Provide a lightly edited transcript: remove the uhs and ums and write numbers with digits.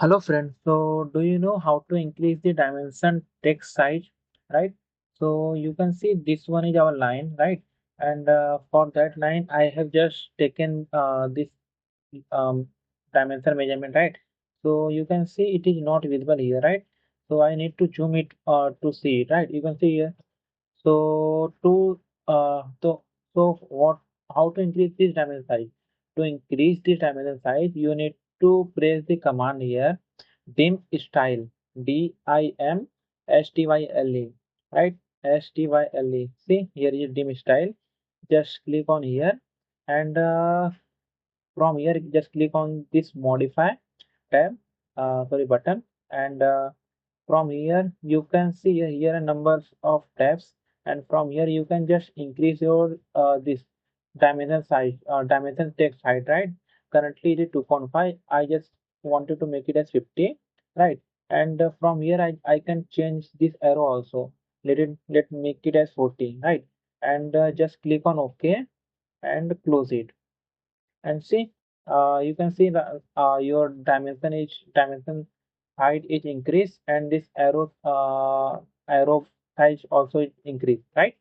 Hello friends, so do you know how to increase the dimension text size, right? So you can see this one is our line, right? And for that line, I have just taken this um, dimension measurement, right? So you can see it is not visible here, right? So I need to zoom it to see it, right? You can see here. So to so what how to increase this dimension size? To increase this dimension size, you need to press the command here dim style DIMSTYLE, right? STYLE. See here is dim style. Just click on here and from here just click on this modify tab sorry button and from here you can see here a numbers of tabs and from here you can just increase your this dimension size dimension text height, right? Currently it is 2.5. I just wanted to make it as 50, right? And from here I can change this arrow also. Let make it as 40, right? And just click on OK and close it and see you can see that your dimension height is increased and this arrow size also increased, right?